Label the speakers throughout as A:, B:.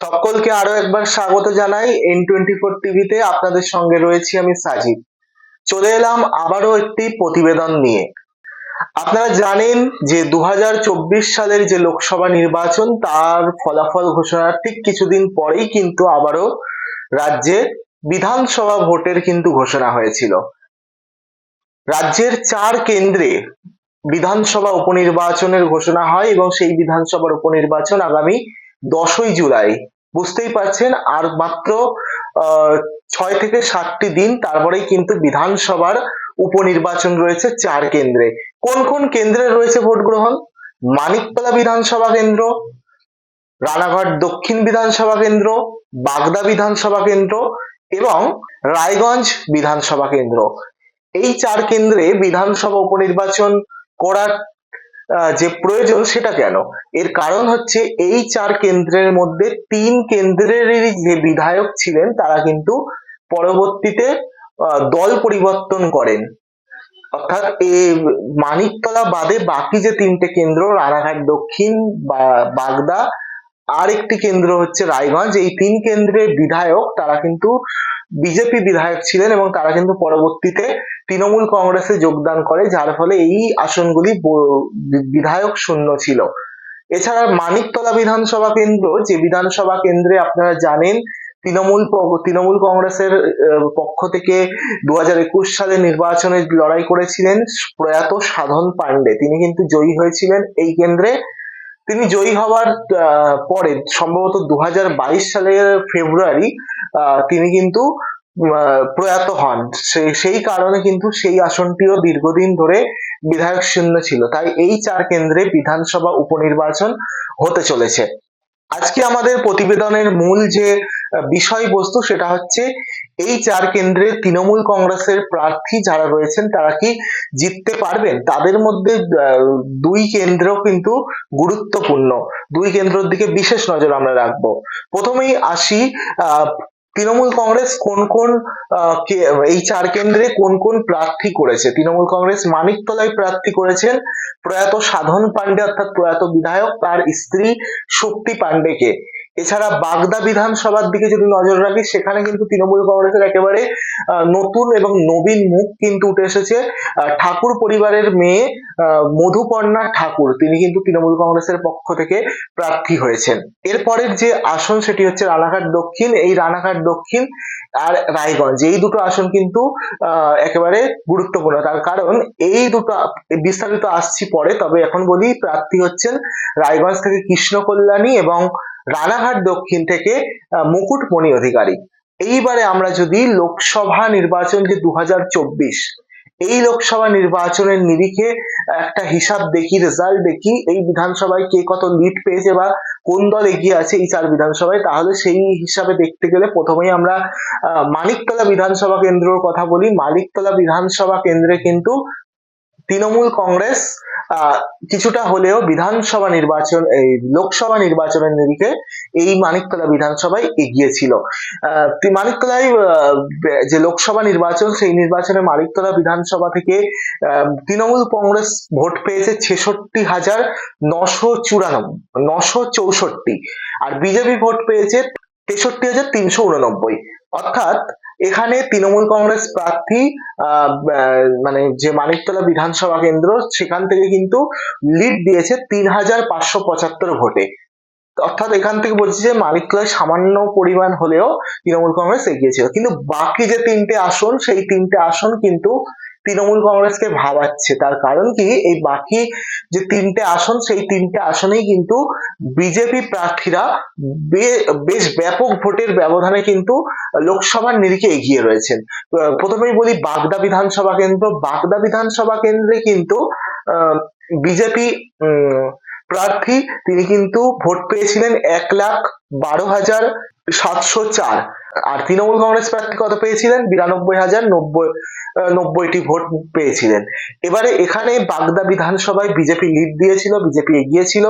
A: সকলকে আরো একবার স্বাগত জানাই N24 টিভিতে। আপনাদের সঙ্গে রয়েছি আমি সাজিদ। চলে এলাম আবারও একটি প্রতিবেদন নিয়ে। আপনারা জানেন যে 2024 সালের যে লোকসভা নির্বাচন তার ফলাফল ঘোষণার ঠিক কিছুদিন পরেই কিন্তু আবারও রাজ্যে বিধানসভা ভোটের কিন্তু ঘোষণা হয়েছিল। রাজ্যের 4 কেন্দ্রে বিধানসভা উপনির্বাচনের ঘোষণা হয় এবং সেই বিধানসভার উপনির্বাচন আগামী 10ই জুলাই। বুঝতেই পারছেন আর মাত্র 6 থেকে 7টি দিন, তারপরেই কিন্তু বিধানসভার উপনির্বাচন রয়েছে 4 কেন্দ্রে। কোন কোন কেন্দ্রে রয়েছে ভোট গ্রহণ? মানিকতলা বিধানসভা কেন্দ্র, রানাঘাট দক্ষিণ বিধানসভা কেন্দ্র, বাগদা বিধানসভা কেন্দ্র এবং রায়গঞ্জ বিধানসভা কেন্দ্র। এই 4 কেন্দ্রে বিধানসভা উপনির্বাচন করার যে প্রয়োজন সেটা কেন? এর কারণ হচ্ছে এই 4 কেন্দ্রের মধ্যে 3 কেন্দ্রেরই যে বিধায়ক ছিলেন তারা কিন্তু পরবর্তীতে দল পরিবর্তন করেন। অর্থাৎ মানিকতলা বাদে বাকি যে 3টে কেন্দ্র রানাঘাট দক্ষিণ, বাগদা আর একটি কেন্দ্র হচ্ছে রায়গঞ্জ, এই 3 কেন্দ্রের বিধায়ক তারা কিন্তু বিজেপি বিধায়ক ছিলেন এবং তারা কিন্তু পরবর্তীতে তৃণমূল কংগ্রেসে যোগদান করে, যার ফলে এই আসনগুলি বিধায়ক শূন্য ছিল। এছাড়া মানিকতলা বিধানসভা কেন্দ্র, যে বিধানসভা কেন্দ্রে আপনারা জানেন তৃণমূল কংগ্রেসের পক্ষ থেকে 2021 সালে নির্বাচনে লড়াই করেছিলেন প্রয়াত সাধন পান্ডে, তিনি কিন্তু জয়ী হয়েছিলেন এই কেন্দ্রে। তিনি জয়ী হওয়ার পরে সম্ভবত 2022 সালের ফেব্রুয়ারি তিনি কিন্তু প্রয়াত হন। সেই কারণে কিন্তু সেই আসনটিও দীর্ঘদিন ধরে বিধায়ক শূন্য ছিল। তাই এই 4 কেন্দ্রে বিধানসভা উপনির্বাচন হতে চলেছে। আজকে আমাদের প্রতিবেদনের মূল যে বিষয়বস্তু সেটা হচ্ছে এই 4 কেন্দ্রে তৃণমূল কংগ্রেসের প্রার্থী যারা রয়েছেন তারা কি জিততে পারবেন? তাদের মধ্যে 2 কেন্দ্র কিন্তু গুরুত্বপূর্ণ, 2 কেন্দ্রের দিকে বিশেষ নজর আমরা রাখবো। প্রথমেই আসি তৃণমূল কংগ্রেস কোন কোন এই 4 কেন্দ্রে কোন কোন প্রার্থী করেছে। তৃণমূল কংগ্রেস মানিকতলায় প্রার্থী করেছেন প্রয়াত সাধন পান্ডে অর্থাৎ প্রয়াত বিধায়ক তার স্ত্রী শক্তি পান্ডেকে। এছাড়া বাগদা বিধানসভার দিকে যদি নজর রাখি সেখানে কিন্তু তৃণমূল কংগ্রেসের একেবারে নতুন এবং নবীন মুখ কিন্তু উঠে এসেছে। ঠাকুর পরিবারের মেয়ে মধুপর্ণা ঠাকুর, তিনি কিন্তু তৃণমূল কংগ্রেসের পক্ষ থেকে প্রার্থী হয়েছেন। এরপরের যে আসন সেটি হচ্ছে রানাঘাট দক্ষিণ। এই রানাঘাট দক্ষিণ আর রায়গঞ্জ এই দুটো আসন কিন্তু একেবারে গুরুত্বপূর্ণ, তার কারণ এই দুটো বিস্তারিত আসছি পরে। তবে এখন বলি প্রার্থী হচ্ছেন রায়গঞ্জ থেকে কৃষ্ণ কল্যাণী এবং রানাঘাট দক্ষিণ থেকে মুকুটমণি অধিকারী। এইবারে আমরা যদি লোকসভা নির্বাচন যে 2024 এই লোকসভা নির্বাচনের নিরিখে একটা হিসাব দেখি, রেজাল্ট দেখি, এই বিধানসভায় কে কত লিড পেয়েছে বা কোন দল এগিয়ে আছে এই 4 বিধানসভায়, তাহলে সেই হিসাবে দেখতে গেলে প্রথমেই আমরা মানিকতলা বিধানসভা কেন্দ্রের কথা বলি। মানিকতলা বিধানসভা কেন্দ্রে কিন্তু তৃণমূল কংগ্রেস কিছুটা হলেও বিধানসভা নির্বাচন এই লোকসভা নির্বাচনের নিরিখে এই মানিকতলা বিধানসভায় এগিয়ে ছিল। মানিকতলায় যে লোকসভা নির্বাচন সেই নির্বাচনে মানিকতলা বিধানসভা থেকে তৃণমূল কংগ্রেস ভোট পেয়েছে 66,964 আর বিজেপি ভোট পেয়েছে 63,389। অর্থাৎ এখানে তৃণমূল কংগ্রেস প্রার্থী মানে যে মানিকতলা বিধানসভা কেন্দ্র সেখান থেকে কিন্তু লিড দিয়েছে 3,575 ভোটে। অর্থাৎ এখান থেকে বলছি যে মানিকতলায় সামান্য পরিমাণ হলেও তৃণমূল কংগ্রেস এগিয়ে ছিল, কিন্তু বাকি যে 3টে আসন সেই 3টে আসন কিন্তু তৃণমূল কংগ্রেসকে ভাবাচ্ছে। তার কারণ কি, এই বাকি যে 3টে আসন সেই 3টে আসনেই কিন্তু বিজেপি প্রার্থীরা বেশ ব্যাপক ভোটের ব্যবধানে কিন্তু লোকসভার নিরিখে এগিয়ে রয়েছেন। প্রথমেই বলি বাগদা বিধানসভা কেন্দ্র। বাগদা বিধানসভা কেন্দ্রে কিন্তু বিজেপি প্রার্থী তিনি কিন্তু ভোট পেয়েছিলেন 1,12,704 আর তৃণমূল কংগ্রেস প্রার্থী কত পেয়েছিলেন 92,090টি ভোট পেয়েছিলেন। এবারে এখানে বাগদা বিধানসভায় বিজেপি লিড দিয়েছিল, বিজেপি এগিয়েছিল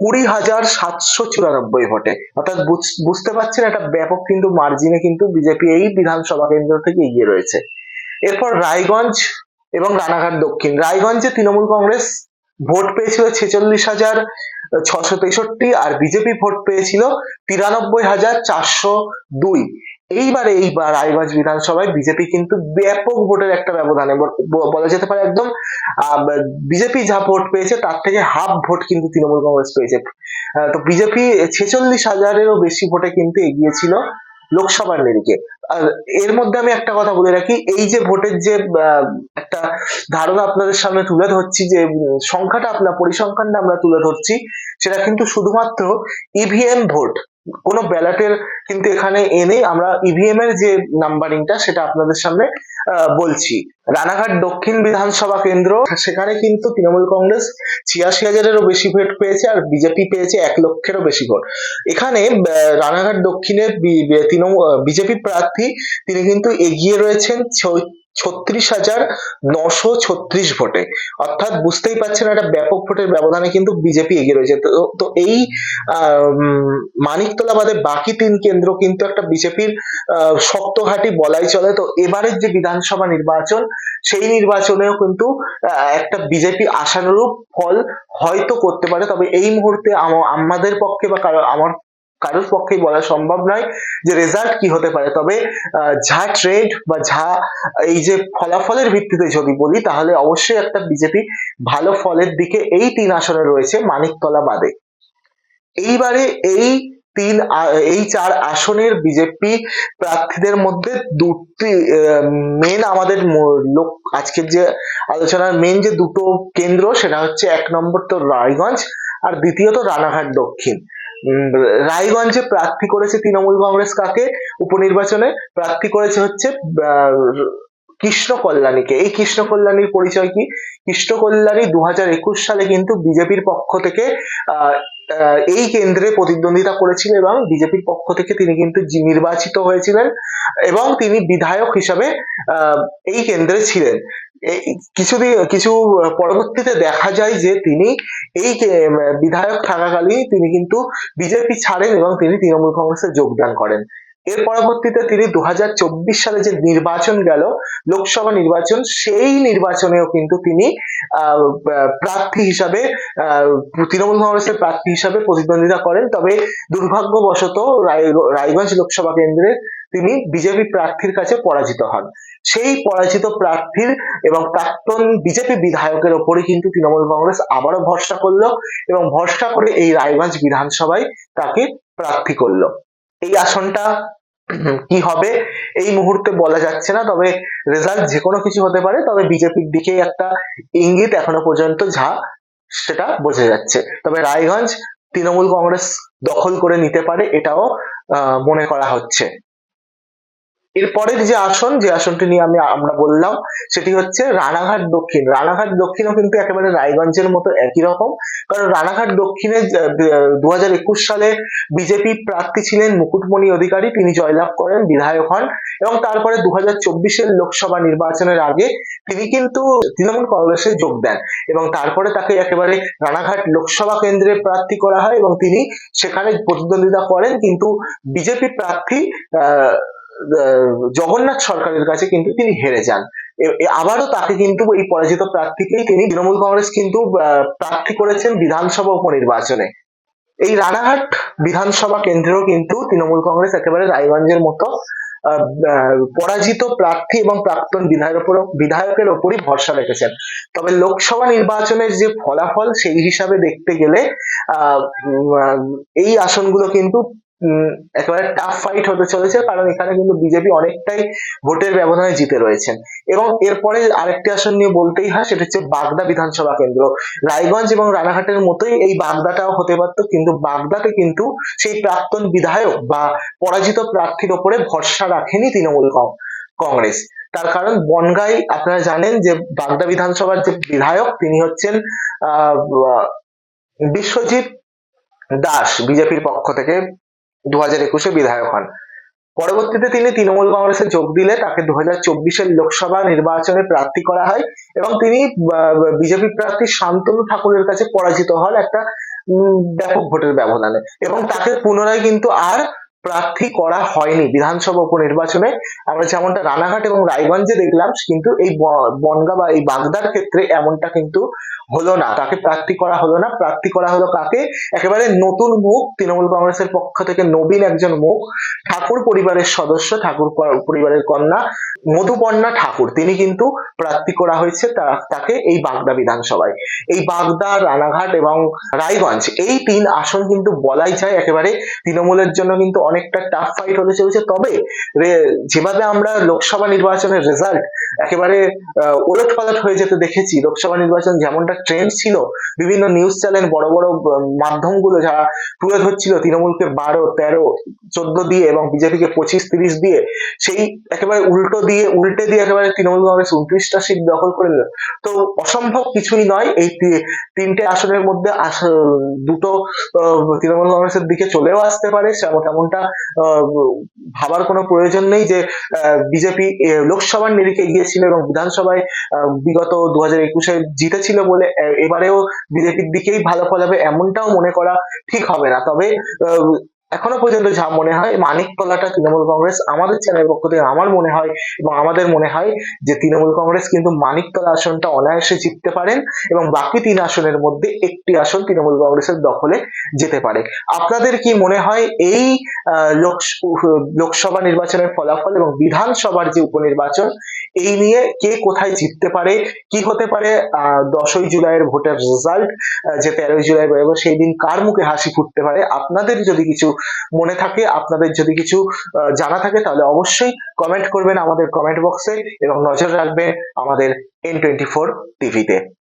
A: 20,794 ভোটে। অর্থাৎ বুঝতে পারছেন একটা ব্যাপক কিন্তু মার্জিনে কিন্তু বিজেপি এই বিধানসভা কেন্দ্র থেকে এগিয়ে রয়েছে। এরপর রায়গঞ্জ এবং রানাঘাট দক্ষিণ। রায়গঞ্জে তৃণমূল কংগ্রেস ভোট পেয়েছিল 46,663 আর বিজেপি ভোট পেয়েছিল 93,402। এইবারে রায়গঞ্জ বিধানসভায় বিজেপি কিন্তু ব্যাপক ভোটের একটা ব্যবধানে বলা যেতে পারে একদম বিজেপি যা ভোট পেয়েছে তার থেকে হাফ ভোট কিন্তু তৃণমূল কংগ্রেস পেয়েছে। তো বিজেপি 46,000-এরও বেশি ভোটে কিন্তু এগিয়েছিল লোকসভার নিরিখে। আর এর মধ্যে আমি একটা কথা বলে রাখি, এই যে ভোটের যে একটা ধারণা আপনাদের সামনে তুলে ধরছি, যে সংখ্যাটা পরিসংখ্যানটা আমরা তুলে ধরছি, সেটা কিন্তু শুধুমাত্র ইভিএম ভোট, কোনো ব্যালটের কিন্তু এখানে এনে আমরা ইভিএম এর যে নাম্বারিংটা সেটা আপনাদের সামনে বলছি। রানাঘাট দক্ষিণ বিধানসভা কেন্দ্র, সেখানে কিন্তু তৃণমূল কংগ্রেস 86,000-এরও বেশি ভোট পেয়েছে আর বিজেপি পেয়েছে 1,00,000-এরও বেশি ভোট। এখানে রানাঘাট দক্ষিণের বিজেপি প্রার্থী তিনি কিন্তু এগিয়ে রয়েছেন 36,936 ভোটে, অর্থাৎ বুঝতেই পারছেন একটা ব্যাপক ভোটের ব্যবধানে কিন্তু বিজেপি এগিয়ে রয়েছে। তো এই মানিকতলা বাদে বাকি 3 কেন্দ্র কিন্তু একটা বিজেপির শক্ত ঘাঁটি বলাই চলে। তো এবারের যে বিধানসভা নির্বাচন, সেই নির্বাচনেও কিন্তু একটা বিজেপি আশানুরূপ ফল হয়তো করতে পারে, তবে এই মুহূর্তে আমাদের পক্ষে বা কারোর পক্ষেই বলা সম্ভব নয় যে রেজাল্ট কি হতে পারে। তবে যা ট্রেন্ড বা যা এই যে ফলাফলের ভিত্তিতে যদি বলি, তাহলে অবশ্যই একটা বিজেপি ভালো ফলের দিকে এই 3 আসনে রয়েছে মানিকতলা বাদে। এইবারে এই 4 আসনের বিজেপি প্রার্থীদের মধ্যে দুটি মেন আমাদের আজকের যে আলোচনার মেন যে দুটো কেন্দ্র, সেটা হচ্ছে 1 নম্বর তো রায়গঞ্জ আর দ্বিতীয়ত রানাঘাট দক্ষিণ। রায়গঞ্জে প্রার্থী করেছে তৃণমূল কংগ্রেস কাকে? উপনির্বাচনে প্রার্থী করেছে হচ্ছে কৃষ্ণ কল্যাণীকে। এই কৃষ্ণ কল্যাণীর পরিচয় কি? কৃষ্ণ কল্যাণী 2021 সালে কিন্তু বিজেপির পক্ষ থেকে এই কেন্দ্রে প্রতিদ্বন্দ্বিতা করেছিলেন এবং বিজেপির পক্ষ থেকে তিনি কিন্তু নির্বাচিত হয়েছিলেন এবং তিনি বিধায়ক হিসাবে এই কেন্দ্রে ছিলেন। কিছু পরবর্তীতে দেখা যায় যে তিনি এই বিধায়ক থাকাকালীন তিনি কিন্তু বিজেপি ছাড়েন এবং তিনি তৃণমূল কংগ্রেসে যোগদান করেন। এর পরবর্তীতে তিনি 2024 সালে যে নির্বাচন গেল, লোকসভা নির্বাচন, সেই নির্বাচনেও কিন্তু তিনি প্রার্থী হিসাবে তৃণমূল কংগ্রেসের প্রার্থী হিসাবে প্রতিদ্বন্দ্বিতা করেন। তবে দুর্ভাগ্যবশত রায়গঞ্জ লোকসভা কেন্দ্রে তিনি বিজেপি প্রার্থীর কাছে পরাজিত হন। সেই পরাজিত প্রার্থীর এবং প্রাক্তন বিজেপি বিধায়কের ওপরে কিন্তু তৃণমূল কংগ্রেস আবারও ভরসা করলো এবং ভরসা করে এই রায়গঞ্জ বিধানসভায় তাকে প্রার্থী করলো। এই আসনটা কি হবে এই মুহূর্তে বলা যাচ্ছে না, তবে রেজাল্ট যে কোনো কিছু হতে পারে। তবে বিজেপির দিকে একটা ইঙ্গিত এখনো পর্যন্ত সেটা বোঝা যাচ্ছে। তবে রায়গঞ্জ তৃণমূল কংগ্রেস দখল করে নিতে পারে, এটাও মনে করা হচ্ছে। এরপরের যে আসনটি নিয়ে আমরা বললাম, সেটি হচ্ছে রানাঘাট দক্ষিণ। রানাঘাট দক্ষিণও কিন্তু একেবারে রায়গঞ্জের মতো একই রকম, কারণ রানাঘাট দক্ষিণে 2021 সালে বিজেপি প্রার্থী ছিলেন মুকুটমণি অধিকারী, তিনি জয়লাভ করেন, বিধায়ক হন এবং তারপরে 2024-এর লোকসভা নির্বাচনের আগে তিনি কিন্তু তৃণমূল কংগ্রেসে যোগ দেন এবং তারপরে তাকে একেবারে রানাঘাট লোকসভা কেন্দ্রে প্রার্থী করা হয় এবং তিনি সেখানে প্রতিদ্বন্দ্বিতা করেন, কিন্তু বিজেপি প্রার্থী জগন্নাথ সরকারের কাছে কিন্তু তিনি হেরে যান। আবারও তাকে কিন্তু এই পরাজিত প্রার্থীকেই তিনি তৃণমূল কংগ্রেস কিন্তু প্রার্থী করেছেন বিধানসভা উপনির্বাচনে। এই রানাঘাট বিধানসভা কেন্দ্রেও কিন্তু তৃণমূল কংগ্রেস একেবারে রায়গঞ্জের মতো পরাজিত প্রার্থী এবং প্রাক্তন বিধায়কের ওপরই ভরসা রেখেছেন। তবে লোকসভা নির্বাচনের যে ফলাফল, সেই হিসাবে দেখতে গেলে এই আসনগুলো কিন্তু একেবারে টাফ ফাইট হতে চলেছে, কারণ এখানে কিন্তু বিজেপি অনেকটাই ভোটের ব্যবধানে জিতে রয়েছেন। এবং এরপরে আরেকটি আসন নিয়ে বলতেই হয়, সেটা হচ্ছে বাগদা বিধানসভা কেন্দ্র। রায়গঞ্জ এবং রানাঘাটের মতোই এই বাগদাটাও হতে পারত, কিন্তু বাগদাতে কিন্তু সেই প্রাক্তন বিধায়ক বা পরাজিত প্রার্থীর ওপরে ভরসা রাখেনি তৃণমূল কংগ্রেস। তার কারণ বনগাঁই, আপনারা জানেন যে বাগদা বিধানসভার যে বিধায়ক তিনি হচ্ছেন বিশ্বজিৎ দাস, বিজেপির পক্ষ থেকে 2021-এ বিধায়ক হন। পরবর্তীতে তিনি তৃণমূল কংগ্রেসে যোগ দিলে তাকে 2024-এর লোকসভা নির্বাচনে প্রার্থী করা হয় এবং তিনি বিজেপি প্রার্থী শান্তনু ঠাকুরের কাছে পরাজিত হন একটা ব্যাপক ভোটের ব্যবধানে এবং তাকে পুনরায় কিন্তু আর প্রার্থী করা হয়নি বিধানসভা উপনির্বাচনে। আমরা যেমনটা রানাঘাট এবং রায়গঞ্জে দেখলাম, কিন্তু এই বনগাঁ বা এই বাগদার ক্ষেত্রে এমনটা কিন্তু হলো না, তাকে প্রার্থী করা হলো না। প্রার্থী করা হলো কাকে? একেবারে নতুন মুখ, তৃণমূল কংগ্রেসের পক্ষ থেকে নবীন একজন মুখ, ঠাকুর পরিবারের সদস্য, ঠাকুর পরিবারের কন্যা মধুপর্ণা ঠাকুর, তিনি কিন্তু প্রার্থী করা হয়েছে তাকে এই বাগদা বিধানসভায়। এই বাগদা, রানাঘাট এবং রায়গঞ্জ, এই 3 আসন কিন্তু বলাই যায় একেবারে তৃণমূলের জন্য কিন্তু অনেকটা টাফ ফাইট হতে চলেছে। তবে যেভাবে আমরা লোকসভা নির্বাচনের রেজাল্ট একেবারে ওলটপালট হয়ে যেতে দেখেছি, লোকসভা নির্বাচন যেমনটা ট্রেন্ড ছিল, বিভিন্ন নিউজ চ্যানেল, বড় বড় মাধ্যমগুলো যারা তুলে ধরছিল তৃণমূলকে 12, 13, 14 দিয়ে এবং বিজেপিকে 25, 30 দিয়ে, সেই একেবারে উল্টে দিয়ে একেবারে তৃণমূল কংগ্রেস 29টা সিট দখল করে নিল। তো অসম্ভব কিছুই নয়, এই 3টে আসনের মধ্যে দুটো তৃণমূল কংগ্রেসের দিকে চলেও আসতে পারে। তেমনটা ভাবার কোনো প্রয়োজন নেই যে বিজেপি লোকসভার নিরিখে গিয়েছিল এবং বিধানসভায় বিগত 2021-এ জিতেছিল বলে এবারেও বিজেপির দিকেই ভালো ফল হবে, এমনটাও মনে করা ঠিক হবে না। তবে এখনো পর্যন্ত যা মনে হয়, মানিকতলাটা তৃণমূল কংগ্রেস, আমাদের চ্যানেলের পক্ষ থেকে আমার মনে হয় এবং আমাদের মনে হয় যে তৃণমূল কংগ্রেস কিন্তু মানিকতলা আসনটা অনায়াসে জিততে পারেন এবং বাকি 3 আসনের মধ্যে একটি আসন তৃণমূল কংগ্রেসের দখলে যেতে পারে। আপনাদের কি মনে হয় এই লোকসভা নির্বাচনের ফলাফল এবং বিধানসভার যে উপনির্বাচন, এই নিয়ে কে কোথায় জিততে পারে, কি হতে পারে 10ই জুলাইয়ের ভোটের রেজাল্ট যে 13ই জুলাই বেরোবে, সেই দিন কার মুখে হাসি ফুটতে পারে? আপনাদের যদি কিছু মনে থাকে, আপনাদের যদি কিছু জানা থাকে, তাহলে অবশ্যই কমেন্ট করবেন আমাদের কমেন্ট বক্সে এবং নজর রাখবেন আমাদের N24 টিভিতে।